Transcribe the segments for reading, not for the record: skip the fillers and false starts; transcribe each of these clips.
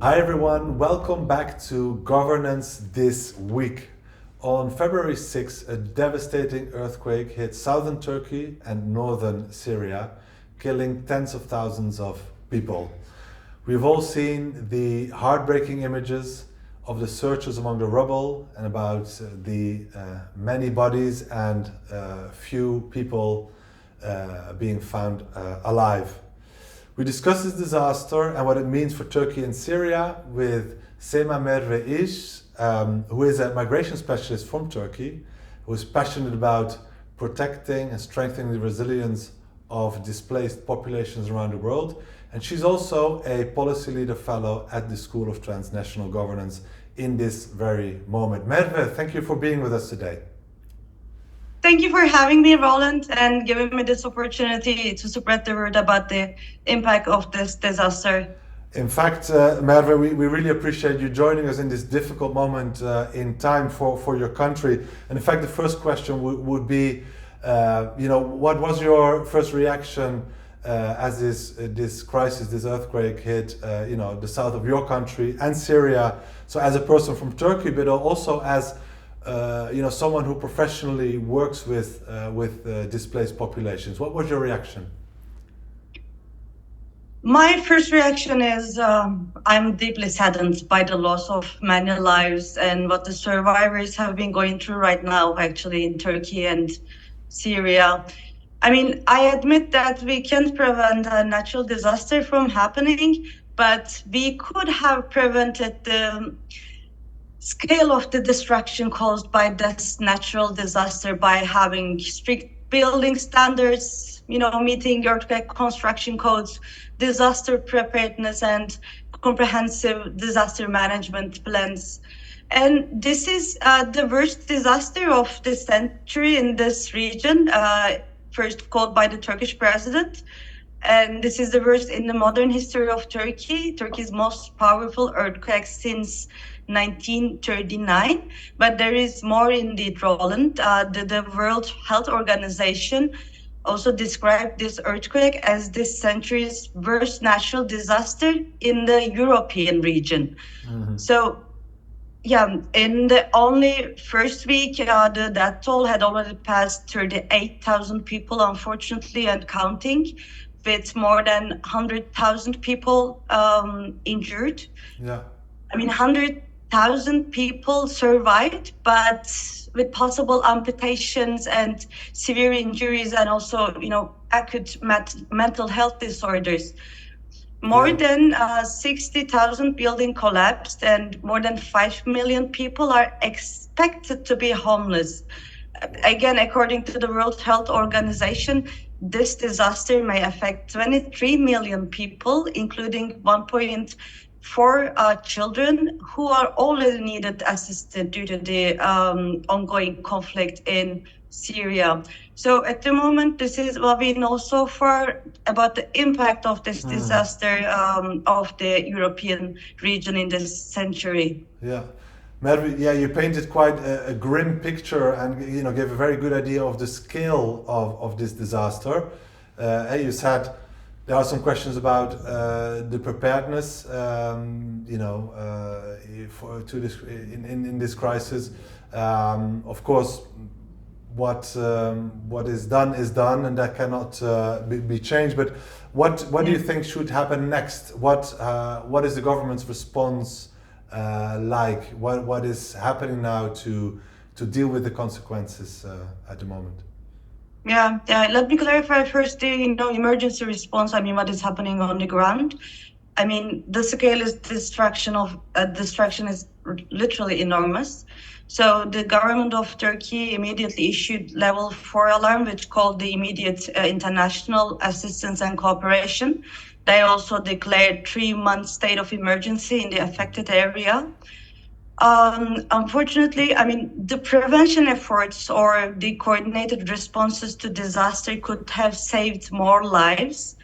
Hi everyone, welcome back to Governance This Week. On February 6, a devastating earthquake hit southern Turkey and northern Syria, killing tens of thousands of people. We've all seen the heartbreaking images of the searchers among the rubble and about the many bodies and few people being found alive. We discuss this disaster and what it means for Turkey and Syria with Sema Merve IS, who is a migration specialist from Turkey, who is passionate about protecting and strengthening the resilience of displaced populations around the world. And she's also a policy leader fellow at the School of Transnational Governance in this very moment. Merve, thank you for being with us today. Thank you for having me, Roland, and giving me this opportunity to spread the word about the impact of this disaster. In fact, Merve, we really appreciate you joining us in this difficult moment in time for your country. And in fact, the first question would be, what was your first reaction as this crisis, this earthquake hit, the south of your country and Syria? So as a person from Turkey, but also as someone who professionally works with displaced populations. What was your reaction? My first reaction is I'm deeply saddened by the loss of many lives and what the survivors have been going through right now, actually, in Turkey and Syria. I mean, I admit that we can't prevent a natural disaster from happening, but we could have prevented the scale of the destruction caused by this natural disaster by having strict building standards, meeting earthquake construction codes, disaster preparedness, and comprehensive disaster management plans. And this is the worst disaster of the century in this region, first called by the Turkish president. And this is the worst in the modern history of Turkey, Turkey's most powerful earthquake since 1939. But there is more indeed, Roland. The World Health Organization also described this earthquake as this century's worst natural disaster in the European region. Mm-hmm. So, in the only first week, the death toll had already passed 38,000 people, unfortunately, and counting, with more than 100,000 people injured. Yeah. I mean, 100,000 people survived, but with possible amputations and severe injuries, and also, acute mental health disorders. More than 60,000 buildings collapsed, and more than 5 million people are expected to be homeless. Again, according to the World Health Organization, this disaster may affect 23 million people, including 1.4 children who are already needed assistance due to the ongoing conflict in Syria. So at the moment, this is what we know so far about the impact of this disaster of the European region in this century. Yeah. Merve, you painted quite a grim picture and gave a very good idea of the scale of this disaster. You said there are some questions about the preparedness, in this crisis. Of course, what is done, and that cannot be changed. But what do you think should happen next? What is the government's response like? What is happening now to deal with the consequences at the moment? Yeah. Let me clarify first the emergency response. I mean, what is happening on the ground? I mean, the scale is destruction is literally enormous. So the government of Turkey immediately issued level 4 alarm, which called the immediate international assistance and cooperation. They also declared 3-month state of emergency in the affected area. Unfortunately, I mean, the prevention efforts or the coordinated responses to disaster could have saved more lives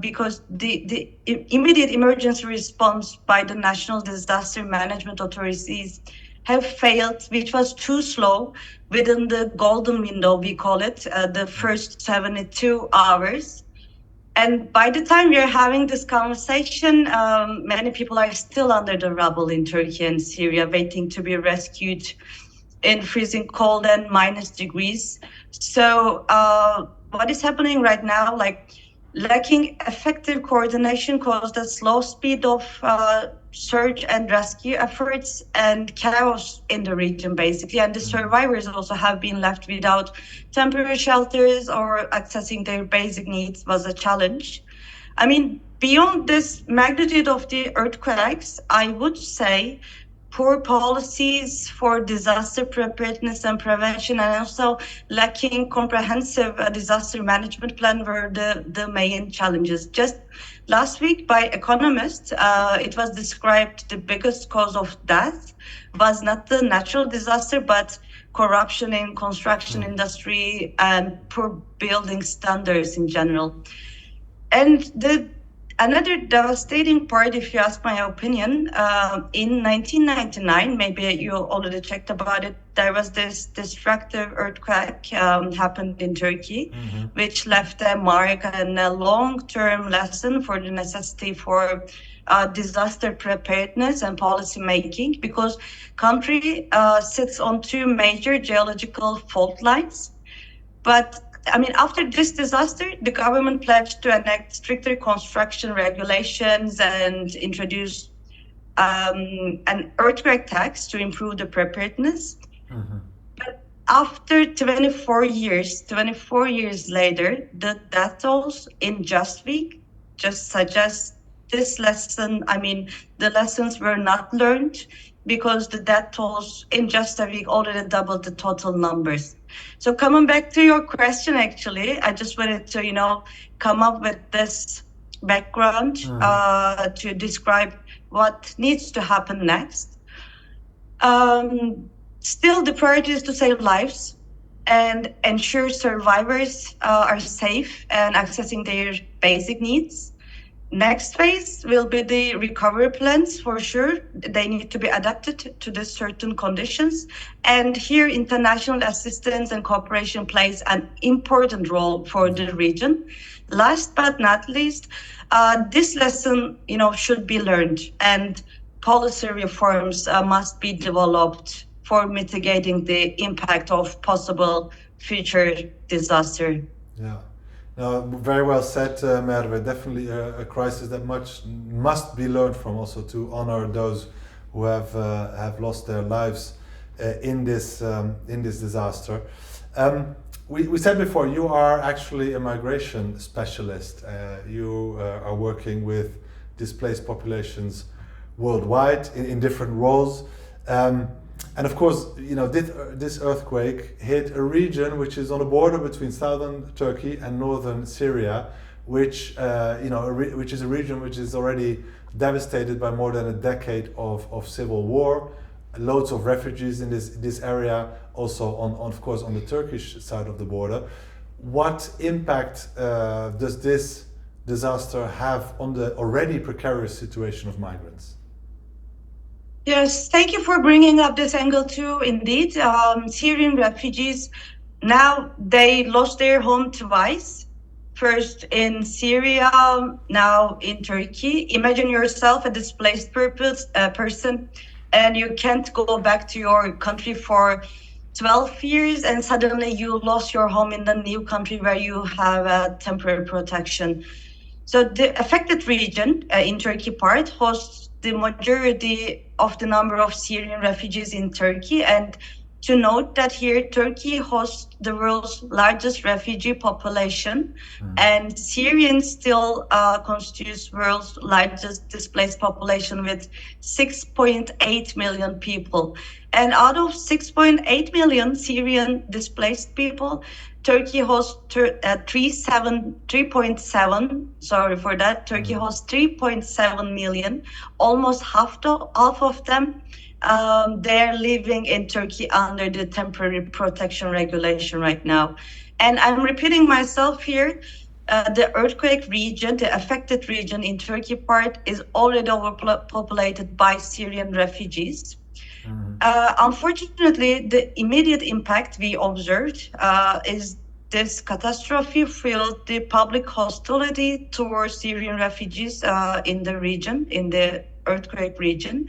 because the immediate emergency response by the national disaster management authorities have failed, which was too slow within the golden window, we call it, the first 72 hours. And by the time we are having this conversation, many people are still under the rubble in Turkey and Syria, waiting to be rescued in freezing cold and minus degrees. So, what is happening right now? Like, lacking effective coordination caused a slow speed of search and rescue efforts and chaos in the region, basically. And the survivors also have been left without temporary shelters, or accessing their basic needs was a challenge. I mean, beyond this magnitude of the earthquakes, I would say poor policies for disaster preparedness and prevention, and also lacking comprehensive disaster management plan were the main challenges. Just last week by economists, it was described the biggest cause of death was not the natural disaster, but corruption in construction industry and poor building standards in general. And another devastating part, if you ask my opinion, in 1999, maybe you already checked about it, there was this destructive earthquake happened in Turkey, which left a mark and a long-term lesson for the necessity for disaster preparedness and policy making, because country sits on two major geological fault lines. But I mean, after this disaster, the government pledged to enact stricter construction regulations and introduce an earthquake tax to improve the preparedness. But after 24 years later, the death tolls in just week just suggest this lesson. I mean, the lessons were not learned, because the death tolls in just a week already doubled the total numbers. So coming back to your question, actually, I just wanted to, come up with this background to describe what needs to happen next. Still, the priority is to save lives and ensure survivors are safe and accessing their basic needs. Next phase will be the recovery plans, for sure. They need to be adapted to the certain conditions. And here, international assistance and cooperation plays an important role for the region. Last but not least, this lesson, should be learned, and policy reforms must be developed for mitigating the impact of possible future disaster. Yeah. No, very well said, Merve. Definitely a crisis that much must be learned from, also to honor those who have lost their lives in this disaster. We said before, you are actually a migration specialist. You are working with displaced populations worldwide in different roles. And of course, this earthquake hit a region which is on the border between southern Turkey and northern Syria, which which is a region which is already devastated by more than a decade of civil war. Loads of refugees in this area, also of course on the Turkish side of the border. What impact does this disaster have on the already precarious situation of migrants? Yes, thank you for bringing up this angle too. Indeed, Syrian refugees, now they lost their home twice. First in Syria, now in Turkey. Imagine yourself a displaced person, and you can't go back to your country for 12 years, and suddenly you lost your home in the new country where you have a temporary protection. So the affected region in Turkey part hosts the majority of the number of Syrian refugees in Turkey. And to note that here, Turkey hosts the world's largest refugee population, and Syrians still constitutes world's largest displaced population with 6.8 million people. And out of 6.8 million Syrian displaced people, Turkey hosts 3.7. Sorry for that. Turkey hosts 3.7 million. Almost half of them. They're living in Turkey under the temporary protection regulation right now. And I'm repeating myself here. The earthquake region, the affected region in Turkey part, is already overpopulated by Syrian refugees. Unfortunately, the immediate impact we observed is this catastrophe fueled the public hostility towards Syrian refugees in the region, in the earthquake region.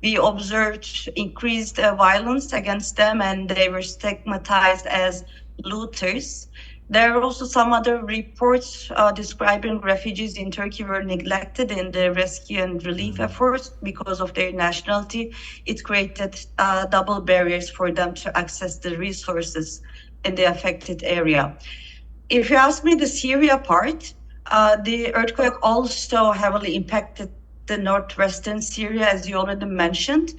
We observed increased violence against them, and they were stigmatized as looters. There are also some other reports describing refugees in Turkey were neglected in the rescue and relief efforts because of their nationality. It created double barriers for them to access the resources in the affected area. If you ask me the Syria part, the earthquake also heavily impacted the northwestern Syria, as you already mentioned.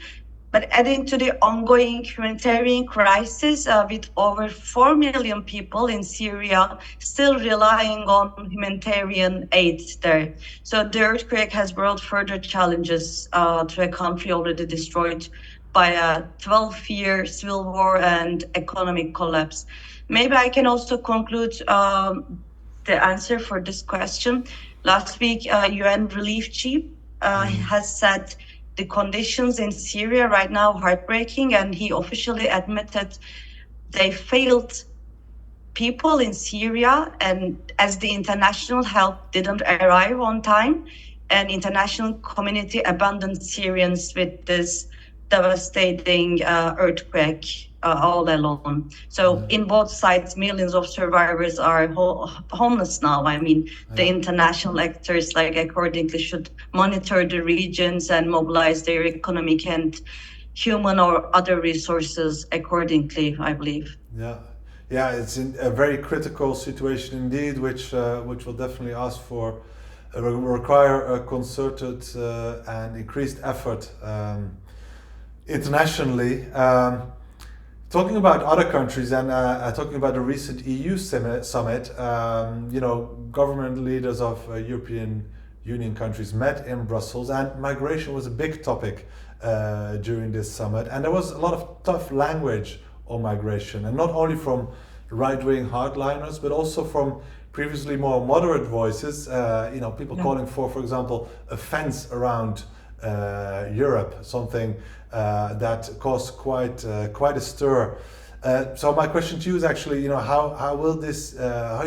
But adding to the ongoing humanitarian crisis, with over 4 million people in Syria still relying on humanitarian aid there. So the earthquake has brought further challenges to a country already destroyed by a 12-year civil war and economic collapse. Maybe I can also conclude the answer for this question. Last week, UN Relief Chief has said the conditions in Syria right now heartbreaking, and he officially admitted they failed people in Syria, and as the international help didn't arrive on time, and international community abandoned Syrians with this devastating earthquake all alone. So in both sides, millions of survivors are homeless now. I mean, the international actors, like, accordingly should monitor the regions and mobilize their economic and human or other resources accordingly, I believe. Yeah, it's in a very critical situation indeed, which will definitely ask for require a concerted and increased effort internationally. Talking about other countries and talking about the recent EU summit, government leaders of European Union countries met in Brussels, and migration was a big topic during this summit. And there was a lot of tough language on migration, and not only from right-wing hardliners, but also from previously more moderate voices. People calling for example, a fence around Europe, something that caused quite a stir. So my question to you is actually, how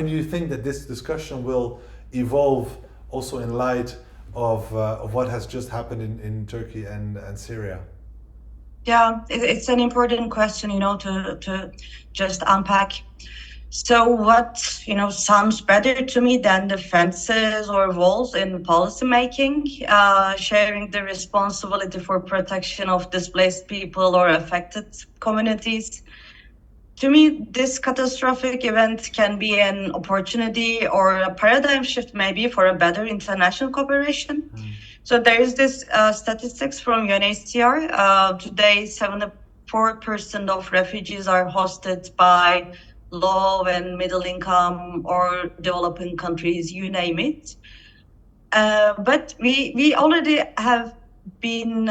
do you think that this discussion will evolve, also in light of what has just happened in Turkey and Syria? Yeah, it's an important question, to just unpack. So what, sounds better to me than the fences or walls in policymaking, sharing the responsibility for protection of displaced people or affected communities. To me, this catastrophic event can be an opportunity or a paradigm shift, maybe, for a better international cooperation. So there is this statistics from UNHCR. Today, 74% of refugees are hosted by low and middle income or developing countries, you name it. But we already have been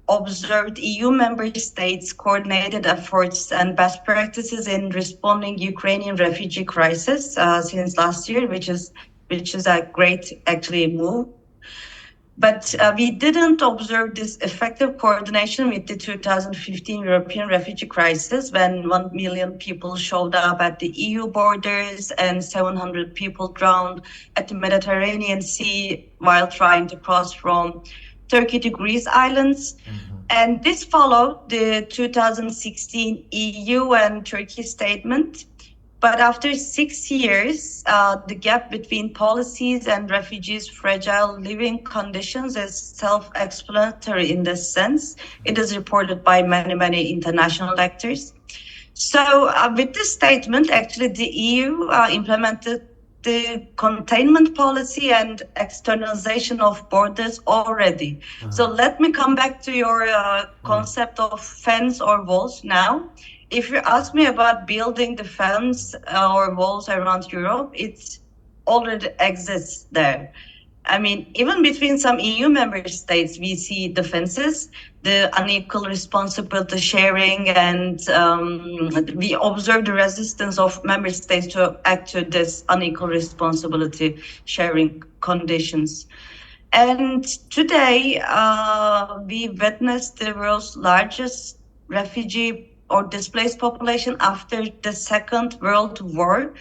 observed EU member states coordinated efforts and best practices in responding Ukrainian refugee crisis since last year, which is a great actually move. But we didn't observe this effective coordination with the 2015 European refugee crisis, when 1 million people showed up at the EU borders and 700 people drowned at the Mediterranean Sea while trying to cross from Turkey to Greece islands. And this followed the 2016 EU and Turkey statement. But after 6 years, the gap between policies and refugees' fragile living conditions is self-explanatory in this sense. It is reported by many international actors. So with this statement, actually, the EU implemented the containment policy and externalization of borders already. So let me come back to your concept of fence or walls now. If you ask me about building the fence or walls around Europe, it already exists there. I mean, even between some EU member states, we see differences, the unequal responsibility sharing, and we observe the resistance of member states to act to this unequal responsibility sharing conditions. And today, we witnessed the world's largest refugee or displaced population after the Second World War.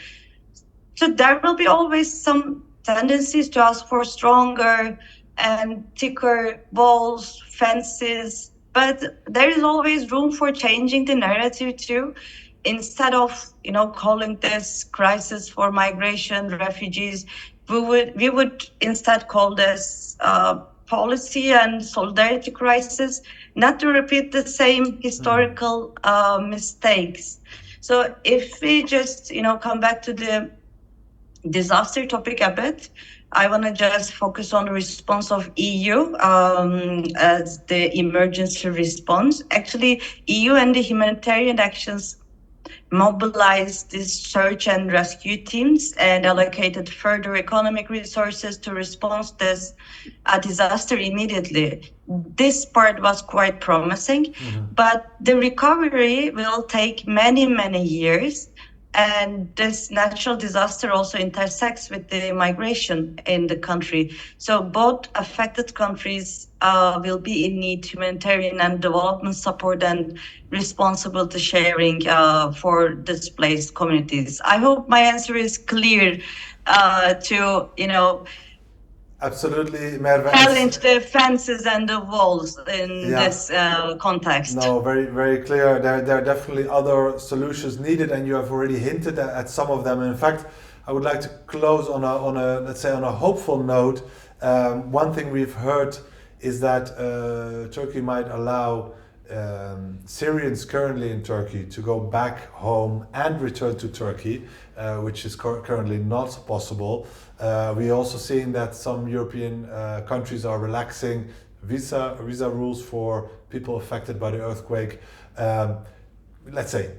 So there will be always some tendencies to ask for stronger and thicker walls, fences, but there is always room for changing the narrative too. Instead of calling this crisis for migration, refugees, we would instead call this policy and solidarity crisis, not to repeat the same historical mistakes. So if we just come back to the disaster topic a bit, I want to just focus on the response of EU as the emergency response. Actually, EU and the humanitarian actions mobilized these search and rescue teams and allocated further economic resources to respond to this disaster immediately. This part was quite promising, but the recovery will take many, many years. And this natural disaster also intersects with the migration in the country. So both affected countries will be in need humanitarian and development support and responsibility sharing for displaced communities. I hope my answer is clear to Absolutely, Merve. challenge the fences and the walls in this context. No, very, very clear. There are definitely other solutions needed, and you have already hinted at some of them. In fact, I would like to close on a let's say on a hopeful note. One thing we've heard is that Turkey might allow Syrians currently in Turkey to go back home and return to Turkey, which is currently not possible. We also seen that some European countries are relaxing visa rules for people affected by the earthquake. Let's say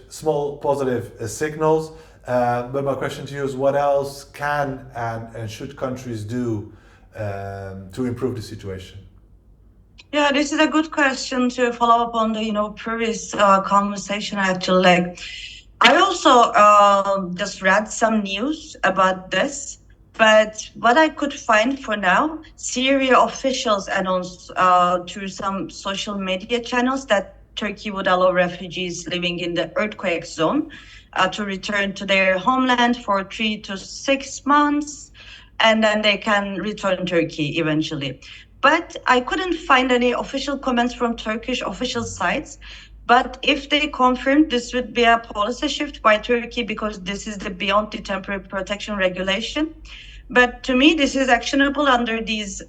small positive signals. But my question to you is, what else can and should countries do to improve the situation? Yeah, this is a good question to follow up on the previous conversation. Actually, I also just read some news about this, but what I could find for now, Syria officials announced through some social media channels that Turkey would allow refugees living in the earthquake zone to return to their homeland for 3 to 6 months, and then they can return to Turkey eventually. But I couldn't find any official comments from Turkish official sites. But if they confirmed, this would be a policy shift by Turkey because this is the beyond the temporary protection regulation. But to me, this is actionable under these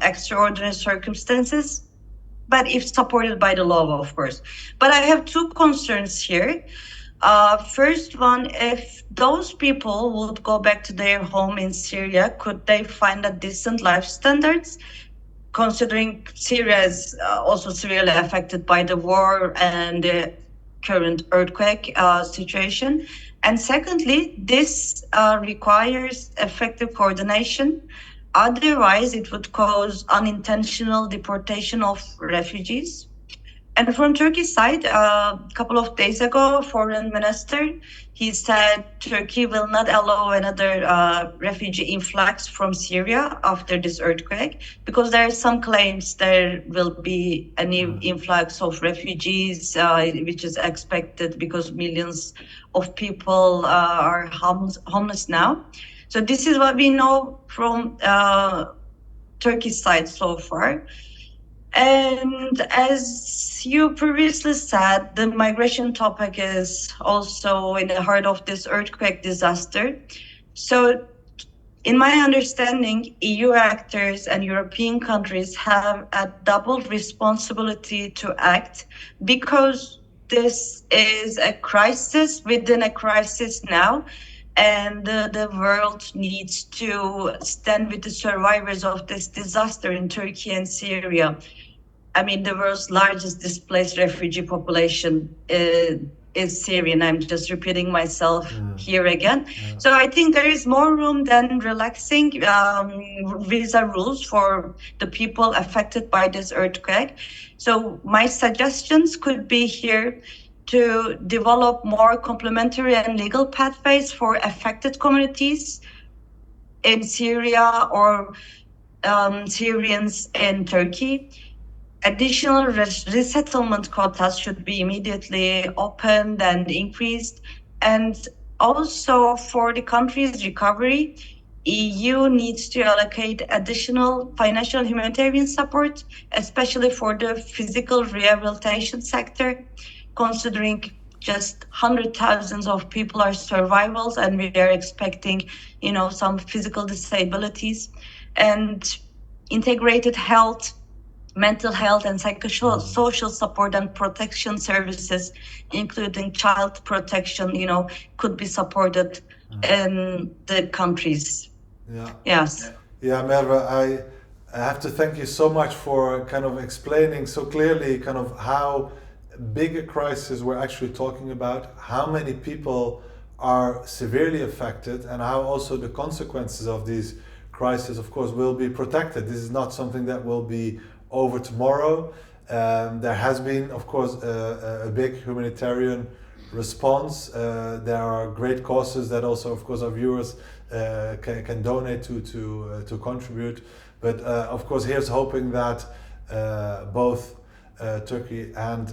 extraordinary circumstances, but if supported by the law, of course. But I have two concerns here. First one, if those people would go back to their home in Syria, could they find a decent life standards? Considering Syria is also severely affected by the war and the current earthquake situation. And secondly, this requires effective coordination. Otherwise, it would cause unintentional deportation of refugees. And from Turkey's side, a couple of days ago, foreign minister, he said Turkey will not allow another refugee influx from Syria after this earthquake, because there are some claims there will be a new influx of refugees, which is expected because millions of people are homeless now. So this is what we know from Turkey's side so far. And as you previously said, the migration topic is also in the heart of this earthquake disaster. So in my understanding, EU actors and European countries have a double responsibility to act, because this is a crisis within a crisis now. And the world needs to stand with the survivors of this disaster in Turkey and Syria. I mean, the world's largest displaced refugee population is Syrian. I'm just repeating myself here again. So I think there is more room than relaxing visa rules for the people affected by this earthquake. So my suggestions could be here to develop more complementary and legal pathways for affected communities in Syria or Syrians in Turkey. additional resettlement quotas should be immediately opened and increased. And also for the country's recovery, EU needs to allocate additional financial and humanitarian support, especially for the physical rehabilitation sector, considering just hundred thousands of people are survivals and we are expecting, some physical disabilities. And integrated health, mental health and social support and protection services, including child protection, could be supported in the countries. Yeah. Yes. Yeah, Merve, I have to thank you so much for kind of explaining so clearly kind of how big a crisis we're actually talking about, how many people are severely affected, and how also the consequences of these crises, of course, will be protected. This is not something that will be over tomorrow. There has been, of course, a big humanitarian response. There are great causes that also, of course, our viewers can donate to contribute. But of course, here's hoping that both Turkey and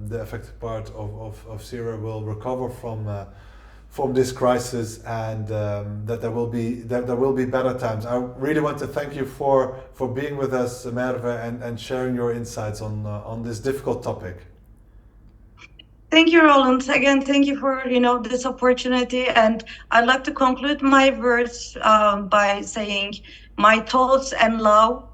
the affected part of Syria will recover from this crisis, and that there will be better times. I really want to thank you for being with us, Merve, and sharing your insights on this difficult topic. Thank you, Roland. Again, thank you for this opportunity. And I'd like to conclude my words by saying my thoughts and love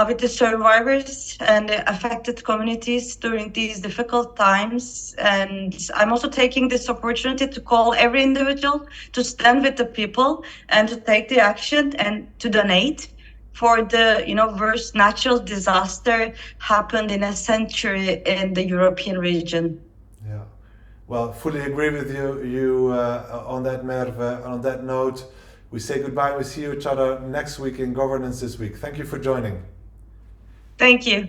with the survivors and the affected communities during these difficult times. And I'm also taking this opportunity to call every individual to stand with the people and to take the action and to donate for the worst natural disaster happened in a century in the European region. Yeah, well, fully agree with you on that, Merve. On that note, we say goodbye. We see each other next week in Governance This Week. Thank you for joining. Thank you.